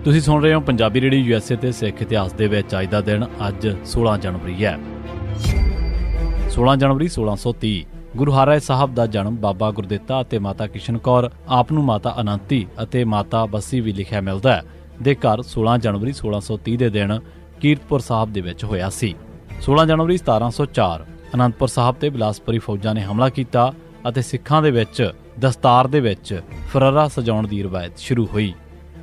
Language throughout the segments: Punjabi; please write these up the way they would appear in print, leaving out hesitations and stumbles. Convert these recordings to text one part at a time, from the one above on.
ਤੁਸੀਂ ਸੁਣ ਰਹੇ ਹੋ ਪੰਜਾਬੀ ਰੇਡੀਓ USA ਤੇ ਸਿੱਖ ਇਤਿਹਾਸ ਦੇ ਵਿੱਚ ਅੱਜ ਦਾ ਦਿਨ ਅੱਜ 16 ਜਨਵਰੀ ਹੈ। 16 ਜਨਵਰੀ 1630 ਗੁਰੂ ਹਰਿਰਾਏ ਸਾਹਿਬ ਦਾ ਜਨਮ ਬਾਬਾ ਗੁਰਦਿੱਤਾ ਅਤੇ ਮਾਤਾ ਕਿਸ਼ਨ ਕੌਰ ਆਪ ਨੂੰ ਮਾਤਾ ਅਨੰਤੀ ਅਤੇ ਮਾਤਾ ਬੱਸੀ ਵੀ ਲਿਖਿਆ ਮਿਲਦਾ ਹੈ ਦੇ ਘਰ 16 ਜਨਵਰੀ 1630 ਦੇ ਦਿਨ ਕੀਰਤਪੁਰ ਸਾਹਿਬ ਦੇ ਵਿੱਚ ਹੋਇਆ ਸੀ। 16 ਜਨਵਰੀ 1704 ਅਨੰਦਪੁਰ ਸਾਹਿਬ ਤੇ ਬਿਲਾਸਪੁਰੀ ਫੌਜਾਂ ਨੇ ਹਮਲਾ ਕੀਤਾ ਅਤੇ ਸਿੱਖਾਂ ਦੇ ਵਿੱਚ ਦਸਤਾਰ ਦੇ ਵਿੱਚ ਫਰਰਾ ਸਜਾਉਣ ਦੀ ਰਵਾਇਤ ਸ਼ੁਰੂ ਹੋਈ।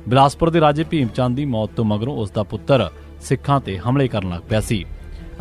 ਬਿਲਾਸਪੁਰ ਦੇ ਰਾਜੇ ਭੀਮ ਚੰਦ ਦੀ ਮੌਤ ਤੋਂ ਮਗਰੋਂ ਉਸ ਦਾ ਪੁੱਤਰ ਸਿੱਖਾਂ ਤੇ ਹਮਲੇ ਕਰਨ ਲੱਗ ਪਿਆ ਸੀ।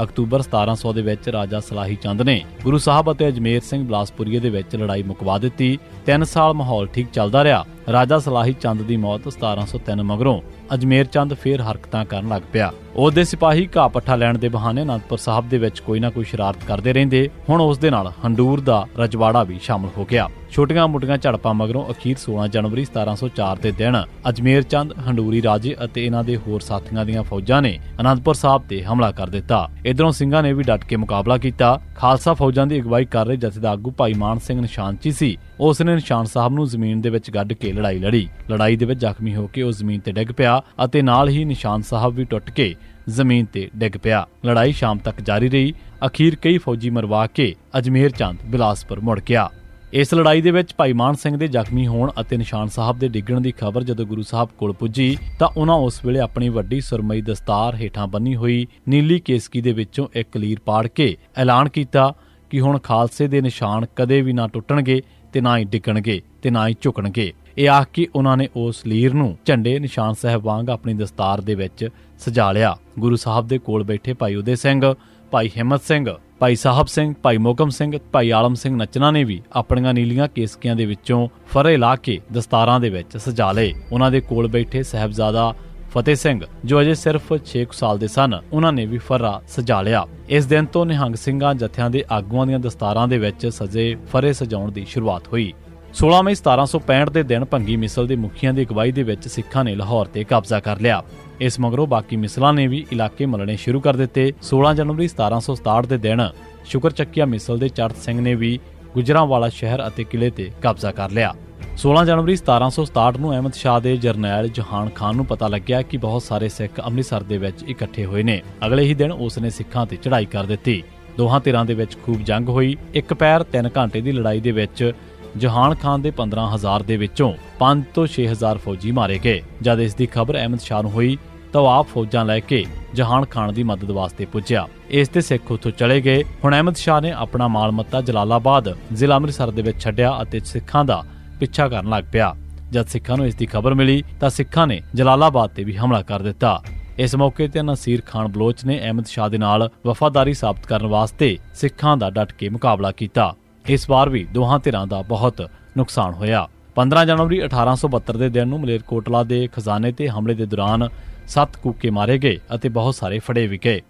ਅਕਤੂਬਰ 1700 ਦੇ ਵਿੱਚ ਰਾਜਾ ਸਲਾਹੀ ਚੰਦ ਨੇ ਗੁਰੂ ਸਾਹਿਬ ਅਤੇ ਅਜਮੇਰ ਸਿੰਘ ਬਿਲਾਸਪੁਰੀਏ ਦੇ ਵਿੱਚ ਲੜਾਈ ਮੁਕਵਾ ਦਿੱਤੀ। 3 ਸਾਲ ਮਾਹੌਲ ਠੀਕ ਚੱਲਦਾ ਰਿਹਾ। ਰਾਜਾ ਸਲਾਹੀ ਚੰਦ ਦੀ ਮੌਤ 1703 ਮਗਰੋਂ ਅਜਮੇਰ ਚੰਦ ਫੇਰ ਹਰਕਤਾਂ ਕਰਨ ਲੱਗ ਪਿਆ। ਉਹਦੇ ਸਿਪਾਹੀ ਘਾਹ ਪੱਠਾ ਲੈਣ ਦੇ ਬਹਾਨੇ ਅਨੰਦਪੁਰ ਸਾਹਿਬ ਦੇ ਵਿੱਚ ਕੋਈ ਨਾ ਕੋਈ ਸ਼ਰਾਰਤ ਕਰਦੇ ਰਹਿੰਦੇ। ਹੁਣ ਉਸ ਦੇ ਨਾਲ ਹੰਡੂਰ ਦਾ ਰਜਵਾੜਾ ਵੀ ਸ਼ਾਮਲ ਹੋ ਗਿਆ। ਛੋਟੀਆਂ-ਮੋਟੀਆਂ ਝੜਪਾਂ ਮਗਰੋਂ ਅਖੀਰ 16 ਜਨਵਰੀ 1704 ਦੇ ਦਿਨ ਅਜਮੇਰ ਚੰਦ, ਹੰਡੂਰੀ ਰਾਜੇ ਅਤੇ ਇਹਨਾਂ ਦੇ ਹੋਰ ਸਾਥੀਆਂ ਦੀਆਂ ਫੌਜਾਂ ਨੇ ਅਨੰਦਪੁਰ ਸਾਹਿਬ ਤੇ ਹਮਲਾ ਕਰ ਦਿੱਤਾ। ਇਧਰੋਂ ਸਿੰਘਾਂ ਨੇ ਵੀ ਡਟ ਕੇ ਮੁਕਾਬਲਾ ਕੀਤਾ। ਖਾਲਸਾ ਫੌਜਾਂ ਦੀ ਅਗਵਾਈ ਕਰ ਰਹੇ ਜਥੇ ਦਾ ਆਗੂ ਭਾਈ ਮਾਨ ਸਿੰਘ ਨਿਸ਼ਾਨਚੀ ਸੀ। ਉਸ ਨੇ ਨਿਸ਼ਾਨ ਸਾਹਿਬ ਨੂੰ ਜ਼ਮੀਨ ਦੇ ਵਿੱਚ ਗੱਡ ਕੇ ਲੜਾਈ ਲੜੀ। ਲੜਾਈ ਦੇ ਵਿੱਚ ਜ਼ਖਮੀ ਹੋ ਕੇ ਉਹ ਜ਼ਮੀਨ ਤੇ ਡਿੱਗ ਪਿਆ ਅਤੇ ਨਾਲ ਹੀ ਨਿਸ਼ਾਨ ਸਾਹਿਬ ਵੀ ਟੁੱਟ ਕੇ ਜ਼ਮੀਨ ਤੇ ਡਿੱਗ ਪਿਆ। ਲੜਾਈ ਸ਼ਾਮ ਤੱਕ ਜਾਰੀ ਰਹੀ। ਅਖੀਰ ਕਈ ਫੌਜੀ ਮਰਵਾ ਕੇ ਅਜਮੇਰ ਚੰਦ ਬਿਲਾਸਪੁਰ ਮੁੜ ਗਿਆ। ਇਸ ਲੜਾਈ ਦੇ ਵਿੱਚ ਭਾਈ ਮਾਨ ਸਿੰਘ ਦੇ ਜ਼ਖਮੀ ਹੋਣ ਅਤੇ ਨਿਸ਼ਾਨ ਸਾਹਿਬ ਦੇ ਡਿੱਗਣ ਦੀ ਖਬਰ ਜਦੋਂ ਗੁਰੂ ਸਾਹਿਬ ਕੋਲ ਪੁੱਜੀ ਤਾਂ ਉਹਨਾਂ ਉਸ ਵੇਲੇ ਆਪਣੀ ਵੱਡੀ ਸੁਰਮਈ ਦਸਤਾਰ ਹੇਠਾਂ ਬੰਨੀ ਹੋਈ ਨੀਲੀ ਕੇਸਕੀ ਦੇ ਵਿੱਚੋਂ ਇੱਕ ਕਲੀਰ ਪਾੜ ਕੇ ਐਲਾਨ ਕੀਤਾ ਕਿ ਹੁਣ ਖਾਲਸੇ ਦੇ ਨਿਸ਼ਾਨ ਕਦੇ ਵੀ ਨਾ ਟੁੱਟਣਗੇ ਤੇ ਨਾ ਹੀ ਡਿੱਗਣਗੇ ਤੇ ਨਾ ਹੀ ਝੁਕਣਗੇ। ਇਹ ਆਖ ਕੇ ਉਹਨਾਂ ਨੇ ਉਸ ਲੀਰ ਨੂੰ ਝੰਡੇ ਨਿਸ਼ਾਨ ਸਾਹਿਬ ਵਾਂਗ ਆਪਣੀ ਦਸਤਾਰ ਦੇ ਵਿੱਚ ਸਜਾ ਲਿਆ। ਗੁਰੂ ਸਾਹਿਬ ਦੇ ਕੋਲ ਬੈਠੇ ਭਾਈ ਉਦੇ ਸਿੰਘ, ਭਾਈ ਹਿੰਮਤ ਸਿੰਘ, ਭਾਈ ਸਾਹਿਬ ਸਿੰਘ, ਭਾਈ ਮੋਹਕਮ ਸਿੰਘ, ਭਾਈ ਆਲਮ ਸਿੰਘ ਨਚਨਾ ਨੇ ਵੀ ਆਪਣੀਆਂ ਨੀਲੀਆਂ ਕੇਸਕੀਆਂ ਦੇ ਵਿੱਚੋਂ ਫਰੇ ਲਾ ਕੇ ਦਸਤਾਰਾਂ ਦੇ ਵਿੱਚ ਸਜਾ ਲਏ। ਉਹਨਾਂ ਦੇ ਕੋਲ ਬੈਠੇ ਸਾਹਿਬਜ਼ਾਦਾ ਫਤਿਹ ਸਿੰਘ ਜੋ ਅਜੇ ਸਿਰਫ 6 ਸਾਲ ਦੇ ਸਨ, ਉਹਨਾਂ ਨੇ ਵੀ ਫਰਾ ਸਜਾ ਲਿਆ। ਇਸ ਦਿਨ ਤੋਂ ਨਿਹੰਗ ਸਿੰਘਾਂ ਜਥਿਆਂ ਦੇ ਆਗੂਆਂ ਦੀਆਂ ਦਸਤਾਰਾਂ ਦੇ ਵਿੱਚ ਸਜੇ ਫਰੇ ਸਜਾਉਣ ਦੀ ਸ਼ੁਰੂਆਤ ਹੋਈ। 16 ਮਈ 1765 ਦੇ ਦਿਨ ਭੰਗੀ ਮਿਸਲ ਦੇ ਮੁਖੀਆਂ ਦੀ ਅਗਵਾਈ ਦੇ ਵਿੱਚ ਸਿੱਖਾਂ ਨੇ ਲਾਹੌਰ ਤੇ ਕਬਜ਼ਾ ਕਰ ਲਿਆ। ਇਸ ਮਗਰੋਂ ਬਾਕੀ ਮਿਸਲਾਂ ਨੇ ਵੀ ਇਲਾਕੇ ਮਲਣੇ ਸ਼ੁਰੂ ਕਰ ਦਿੱਤੇ। 16 ਜਨਵਰੀ 1767 ਦੇ ਦਿਨ ਸ਼ੁਕਰ ਚੱਕੀਆ ਮਿਸਲ ਦੇ ਚੜ੍ਹਤ ਸਿੰਘ ਨੇ ਵੀ ਗੁਜਰਾਂਵਾਲਾ ਸ਼ਹਿਰ ਅਤੇ ਕਿਲੇ ਤੇ ਕਬਜ਼ਾ ਕਰ ਲਿਆ। 16 ਜਨਵਰੀ 1767 ਨੂੰ ਅਹਿਮਦ ਸ਼ਾਹ ਦੇ ਜਰਨੈਲ ਜਹਾਨ ਖਾਨ ਨੂੰ ਪਤਾ ਲੱਗਿਆ ਕਿ ਬਹੁਤ ਸਾਰੇ ਸਿੱਖ ਅੰਮ੍ਰਿਤਸਰ ਦੇ ਵਿੱਚ ਇਕੱਠੇ ਹੋਏ ਨੇ। ਅਗਲੇ ਹੀ ਦਿਨ ਉਸ ਨੇ ਸਿੱਖਾਂ ਤੇ ਚੜ੍ਹਾਈ ਕਰ ਦਿੱਤੀ। ਦੋਹਾਂ ਧਿਰਾਂ ਦੇ ਵਿੱਚ ਖੂਬ ਜੰਗ ਹੋਈ। ਇੱਕ ਪੈਰ 3 ਘੰਟੇ ਦੀ ਲੜਾਈ ਦੇ ਵਿੱਚ ਜਹਾਨ ਖਾਨ ਦੇ 15,000 ਦੇ ਵਿੱਚੋਂ 5 ਤੋਂ 6,000 ਫੌਜੀ ਮਾਰੇ ਗਏ। ਜਦ ਇਸ ਦੀ ਖਬਰ ਅਹਿਮਦ ਸ਼ਾਹ ਨੂੰ ਹੋਈ ਤਾਂ ਉਹ ਆਪ ਫੌਜਾਂ ਲੈ ਕੇ ਜਹਾਨ ਖਾਨ ਦੀ ਮਦਦ ਵਾਸਤੇ ਪੁੱਜਿਆ। ਇਸ ਤੇ ਸਿੱਖ ਉੱਥੋਂ ਚਲੇ ਗਏ। ਹੁਣ ਅਹਿਮਦ ਸ਼ਾਹ ਨੇ ਆਪਣਾ ਮਾਲ ਮੱਤਾ ਜਲਾਲਾਬਾਦ ਜ਼ਿਲ੍ਹਾ ਅੰਮ੍ਰਿਤਸਰ ਦੇ ਵਿੱਚ ਛੱਡਿਆ ਅਤੇ ਸਿੱਖਾਂ ਦਾ ਪਿੱਛਾ ਕਰਨ ਲੱਗ ਪਿਆ। ਜਦ ਸਿੱਖਾਂ ਨੂੰ ਇਸ ਦੀ ਖਬਰ ਮਿਲੀ ਤਾਂ ਸਿੱਖਾਂ ਨੇ ਜਲਾਲਾਬਾਦ ਤੇ ਵੀ ਹਮਲਾ ਕਰ ਦਿੱਤਾ। ਇਸ ਮੌਕੇ ਤੇ ਨਸੀਰ ਖਾਨ ਬਲੋਚ ਨੇ ਅਹਿਮਦ ਸ਼ਾਹ ਦੇ ਨਾਲ ਵਫਾਦਾਰੀ ਸਾਬਤ ਕਰਨ ਵਾਸਤੇ ਸਿੱਖਾਂ ਦਾ ਡਟ ਕੇ ਮੁਕਾਬਲਾ ਕੀਤਾ। ਇਸ ਵਾਰ ਵੀ ਦੋਹਾਂ ਧਿਰਾਂ ਦਾ ਬਹੁਤ ਨੁਕਸਾਨ ਹੋਇਆ। 15 ਜਨਵਰੀ 1872 ਦੇ ਦਿਨ ਨੂੰ ਮਲੇਰਕੋਟਲਾ ਦੇ ਖਜ਼ਾਨੇ ਤੇ ਹਮਲੇ ਦੇ ਦੌਰਾਨ 7 ਕੂਕੇ ਮਾਰੇ ਗਏ ਅਤੇ ਬਹੁਤ ਸਾਰੇ ਫੜੇ ਵੀ ਗਏ।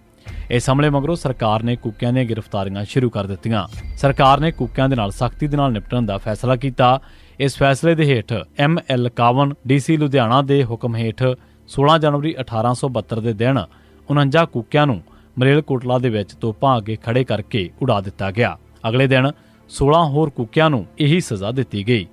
ਇਸ ਹਮਲੇ ਮਗਰੋਂ ਸਰਕਾਰ ਨੇ ਕੂਕਿਆਂ ਦੀਆਂ ਗ੍ਰਿਫਤਾਰੀਆਂ ਸ਼ੁਰੂ ਕਰ ਦਿੱਤੀਆਂ। ਸਰਕਾਰ ਨੇ ਕੂਕਿਆਂ ਦੇ ਨਾਲ ਸਖਤੀ ਦੇ ਨਾਲ ਨਿਪਟਣ ਦਾ ਫੈਸਲਾ ਕੀਤਾ। ਇਸ ਫੈਸਲੇ ਦੇ ਹੇਠ ML ਕਾਵਨ DC ਲੁਧਿਆਣਾ ਦੇ ਹੁਕਮ ਹੇਠ 16 ਜਨਵਰੀ 1872 ਦੇ ਦਿਨ 49 ਕੂਕਿਆਂ ਨੂੰ ਮਲੇਰਕੋਟਲਾ ਦੇ ਵਿੱਚ ਤੋਪਾਂ ਅੱਗੇ ਖੜੇ ਕਰਕੇ ਉਡਾ ਦਿੱਤਾ ਗਿਆ। ਅਗਲੇ ਦਿਨ 16 ਹੋਰ ਕੂਕਿਆਂ ਨੂੰ ਇਹੀ ਸਜ਼ਾ ਦਿੱਤੀ ਗਈ।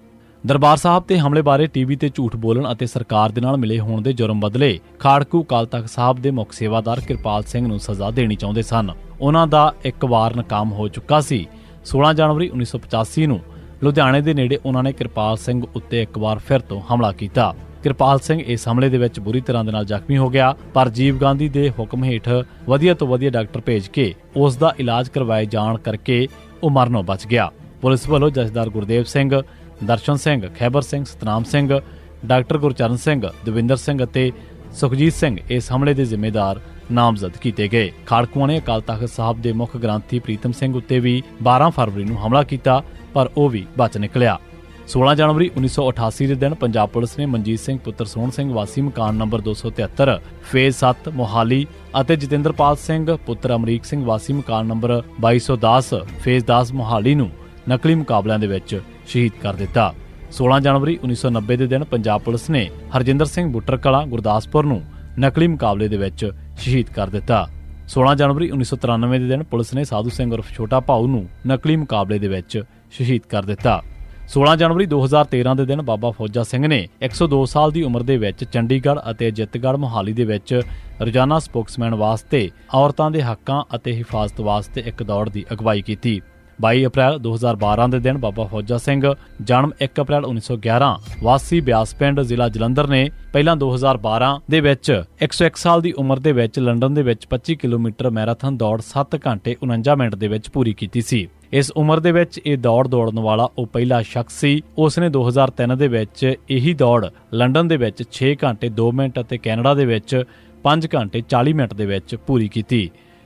ਦਰਬਾਰ ਸਾਹਿਬ ਤੇ ਹਮਲੇ ਬਾਰੇ ਟੀਵੀ ਤੇ ਝੂਠ ਬੋਲਣ ਅਤੇ ਸਰਕਾਰ ਦੇ ਨਾਲ ਮਿਲੇ ਹੋਣ ਦੇ ਜੁਰਮ ਬਦਲੇ ਖਾੜਕੂ ਅਕਾਲ ਤਖ਼ਤ ਸਾਹਿਬ ਦੇ ਮੁੱਖ ਸੇਵਾਦਾਰ ਕਿਰਪਾਲ ਸਿੰਘ ਨੂੰ ਸਜ਼ਾ ਦੇਣੀ ਚਾਹੁੰਦੇ ਸਨ। ਉਹਨਾਂ ਦਾ ਇੱਕ ਵਾਰ ਨਾਕਾਮ ਹੋ ਚੁੱਕਾ ਸੀ। 16 ਜਨਵਰੀ 1985 ਨੂੰ ਲੁਧਿਆਣੇ ਦੇ ਨੇੜੇ ਉਹਨਾਂ ਨੇ ਕਿਰਪਾਲ ਸਿੰਘ ਉੱਤੇ ਇੱਕ ਵਾਰ ਫਿਰ ਤੋਂ ਹਮਲਾ ਕੀਤਾ। ਕਿਰਪਾਲ ਸਿੰਘ ਇਸ ਹਮਲੇ ਦੇ ਵਿੱਚ ਬੁਰੀ ਤਰ੍ਹਾਂ ਦੇ ਨਾਲ ਜ਼ਖਮੀ ਹੋ ਗਿਆ, ਪਰ ਜੀਵ ਗਾਂਧੀ ਦੇ ਹੁਕਮ ਹੇਠ ਵਧੀਆ ਤੋਂ ਵਧੀਆ ਡਾਕਟਰ ਭੇਜ ਕੇ ਉਸ ਦਾ ਇਲਾਜ ਕਰਵਾਏ ਜਾਣ ਕਰਕੇ ਉਹ ਮਰਨੋਂ ਬਚ ਗਿਆ। ਪੁਲਿਸ ਵੱਲੋਂ ਜਥੇਦਾਰ ਗੁਰਦੇਵ ਸਿੰਘ, ਦਰਸ਼ਨ ਸਿੰਘ, ਖੈਬਰ ਸਿੰਘ, ਸਤਨਾਮ ਸਿੰਘ, ਡਾਕਟਰ ਗੁਰਚਰਨ ਸਿੰਘ, ਦਵਿੰਦਰ ਸਿੰਘ ਅਤੇ ਸੁਖਜੀਤ ਸਿੰਘ ਇਸ ਹਮਲੇ ਦੇ ਜ਼ਿੰਮੇਦਾਰ ਨਾਮਜ਼ਦ ਕੀਤੇ ਗਏ। ਖਾੜਕੂਆਂ ਨੇ ਅਕਾਲ ਤਖ਼ਤ ਸਾਹਿਬ ਦੇ ਮੁੱਖ ਗ੍ਰੰਥੀ ਪ੍ਰੀਤਮ ਸਿੰਘ ਉੱਤੇ ਵੀ 12 ਫਰਵਰੀ ਨੂੰ ਹਮਲਾ ਕੀਤਾ, ਪਰ ਉਹ ਵੀ ਬਚ ਨਿਕਲਿਆ। 16 ਜਨਵਰੀ 1988 ਦੇ ਦਿਨ ਪੰਜਾਬ ਪੁਲਿਸ ਨੇ ਮਨਜੀਤ ਸਿੰਘ ਪੁੱਤਰ ਸੋਹਣ ਸਿੰਘ ਵਾਸੀ ਮਕਾਨ ਨੰਬਰ 273 ਫੇਜ਼ 7 ਮੋਹਾਲੀ ਅਤੇ ਜਤਿੰਦਰਪਾਲ ਸਿੰਘ ਪੁੱਤਰ ਅਮਰੀਕ ਸਿੰਘ ਵਾਸੀ ਮਕਾਨ ਨੰਬਰ 2210 ਫੇਜ਼ 10 ਮੋਹਾਲੀ ਨੂੰ ਨਕਲੀ ਮੁਕਾਬਲਿਆਂ ਦੇ ਵਿੱਚ ਸ਼ਹੀਦ ਕਰ ਦਿੱਤਾ। 16 ਜਨਵਰੀ 1990 ਦੇ ਦਿਨ ਪੰਜਾਬ ਪੁਲਿਸ ਨੇ ਹਰਜਿੰਦਰ ਸਿੰਘ ਬੁੱਟਰ ਕਲਾਂ ਗੁਰਦਾਸਪੁਰ ਨੂੰ ਨਕਲੀ ਮੁਕਾਬਲੇ ਦੇ ਵਿੱਚ ਸ਼ਹੀਦ ਕਰ ਦਿੱਤਾ। 16 ਜਨਵਰੀ 1993 ਦੇ ਦਿਨ ਪੁਲਿਸ ਨੇ ਸਾਧੂ ਸਿੰਘ ਉਰਫ ਛੋਟਾ ਭਾਊ ਨੂੰ ਨਕਲੀ ਮੁਕਾਬਲੇ ਦੇ ਵਿੱਚ ਸ਼ਹੀਦ ਕਰ ਦਿੱਤਾ। 16 ਜਨਵਰੀ 2013 ਦੇ ਦਿਨ ਬਾਬਾ ਫੌਜਾ ਸਿੰਘ ਨੇ 102 ਸਾਲ ਦੀ ਉਮਰ ਦੇ ਵਿੱਚ ਚੰਡੀਗੜ੍ਹ ਅਤੇ ਜਿੱਤਗੜ੍ਹ ਮੁਹਾਲੀ ਦੇ ਵਿੱਚ ਰੋਜ਼ਾਨਾ ਸਪੋਕਸਮੈਨ ਵਾਸਤੇ ਔਰਤਾਂ ਦੇ ਹੱਕਾਂ ਅਤੇ ਹਿਫਾਜ਼ਤ ਵਾਸਤੇ ਇੱਕ ਦੌੜ ਦੀ ਅਗਵਾਈ ਕੀਤੀ। 22 ਅਪ੍ਰੈਲ 2012 ਦੇ ਦਿਨ ਬਾਬਾ ਫੌਜਾ ਸਿੰਘ ਜਨਮ 1 ਅਪ੍ਰੈਲ 1911 ਵਾਸੀ ਬਿਆਸ ਪਿੰਡ ਜ਼ਿਲ੍ਹਾ ਜਲੰਧਰ ਨੇ ਪਹਿਲਾਂ 2012 ਦੇ ਵਿੱਚ 101 ਸਾਲ ਦੀ ਉਮਰ ਦੇ ਵਿੱਚ ਲੰਡਨ ਦੇ ਵਿੱਚ 25 ਕਿਲੋਮੀਟਰ ਮੈਰਾਥਨ ਦੌੜ 7 ਘੰਟੇ 49 ਮਿੰਟ ਦੇ ਵਿੱਚ ਪੂਰੀ ਕੀਤੀ ਸੀ। ਇਸ ਉਮਰ ਦੇ ਵਿੱਚ ਇਹ ਦੌੜ ਦੌੜਨ ਵਾਲਾ ਉਹ ਪਹਿਲਾ ਸ਼ਖਸ ਸੀ। ਉਸ ਨੇ 2003 ਦੇ ਵਿੱਚ ਇਹੀ ਦੌੜ ਲੰਡਨ ਦੇ ਵਿੱਚ 6 ਘੰਟੇ 2 ਮਿੰਟ ਅਤੇ ਕੈਨੇਡਾ ਦੇ ਵਿੱਚ 5 ਘੰਟੇ 40 ਮਿੰਟ ਦੇ ਵਿੱਚ ਪੂਰੀ ਕੀਤੀ।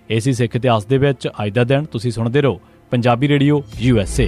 ਇਸੇ ਸਿੱਖ ਇਤਿਹਾਸ ਦੇ ਵਿੱਚ ਅੱਜ ਦਾ ਦਿਨ। ਤੁਸੀਂ ਸੁਣਦੇ ਰਹੋ ਪੰਜਾਬੀ ਰੇਡੀਓ USA।